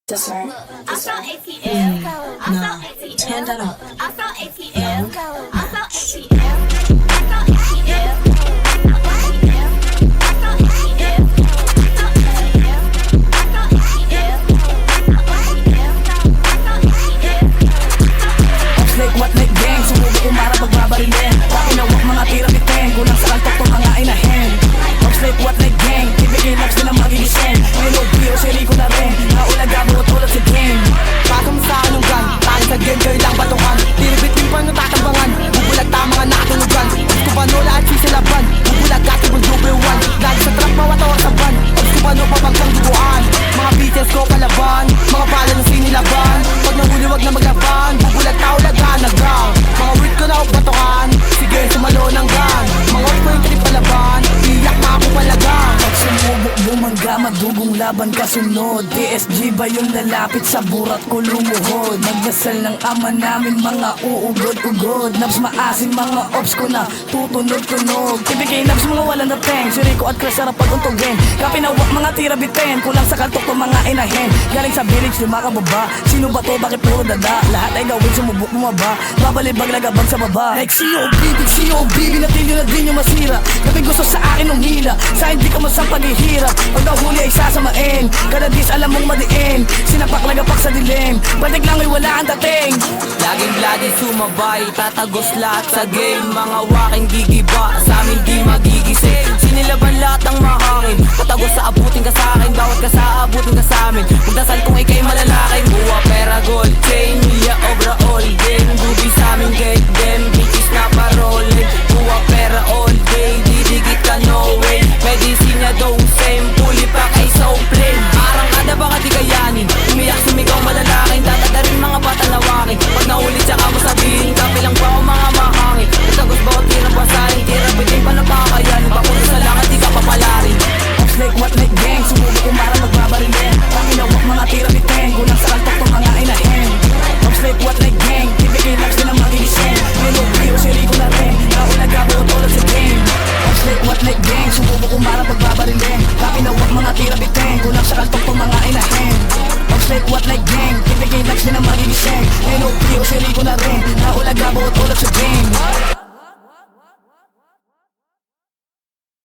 Dessert. I'm from ATL. I'm No, from ATL. turn that up. I'm from ATL. I'm from ATL. I'm from ATL. I'm from ATL. I'm from ATL. I'm from ATL. I'm from ATL. Ops like what like gang, sumubo umara pagbabarilin. Pakinawak mga tira biteng, kulang sa kantok to mga inahin. Ops like what like gang, ibigay laps din ang magigising. Hello Pio, si Rico na rin, naulaga buot ulit si game. Pasok mo sa anong gun, tayo sa game, kayo lang batukan. Tiribitin pa nung tatambangan, bubulag ta mga nakatunugan. Ops ko ba no lahat sisilaban, bubulag ka tibong double one. Lagi sa trap mga tawar sa ban, ops ko ba no pabagkang duguan. Mga bitches ko kalaban, mga pala ng sinilaban. Pag nahuli wag na maglaban, bubulag tao lagan nagang. Mga weed ko na o batukan, sige sumalo ng gun. Mga ops ko yung trip palaban, iyak na ako palagang. Pag sumubok bumangga, madugong laban kasunod. DSG ba yung lalapit sa burat ko lumuhod? Nagdasal ng ama namin mga uugod-ugod. Nabs maasim mga ops ko na tutunog-tunog. Ibigay nabs mga walang dating, si Rico at Chris sarap pag-untugin. Kapinawak mga tira biten, kulang sa kantok to mga inahin. Galing sa village lumakababa, sino ba to bakit puro dada? Lahat ay gawin sumubok bumaba, babalibag lagabag sa baba. Like COB, big COB, binatilyo na din yung masira. Kapag gusto sa akin ng hila, sa hindi ka masang paghihirap. Pag nahuli ay sasamain, kada dis alam mong madiin. Sinapak lagapak sa dilim, batik lang ay wala ang dating. Laging bloody sumabay, tatagos lahat sa game. Mga waking gigiba, sa amin di magigising. Sinilaban lahat ng mahangin, tatagos sa abutin ka sa akin. Bawat ka sa abutin ka sa amin, magdasal kung ikay malalaking. Buwa pera gold chain, milya obra all game. Gubi sa amin gate them, bitches na parolin. Buwa pera all day, didikit ka no way. Medicine daw same, puli pa kay so plain. Parang kada baka di kayanin, umiyak sumigaw malalaking. Tatadarin mga bata na waking, pag naulit tsaka mo sabihin, kapilang ba o mga mahangin. Tatagos bawat tirang basahin, tira bitin pa na pakakayanin. Papunta sa langit di ka papalarin. Ops like what like gang, sumubok umara magbabarilin. Pakinawak mga tira biten, kulang sa kantok to mga inahin. Ops like what like gang, ibigay laps din ang magigising. Hello Pio, si Rico na rin, naulaga buot ulit si game. Ops like what like gang, sumubok umara pagbabarilin. Pakinawak mga tira biten, kulang sa kantok to mga inahin. Ops like what like gang, ibigay laps din ang magigising. Hello Pio, si Rico na rin, naulaga buot ulit si game.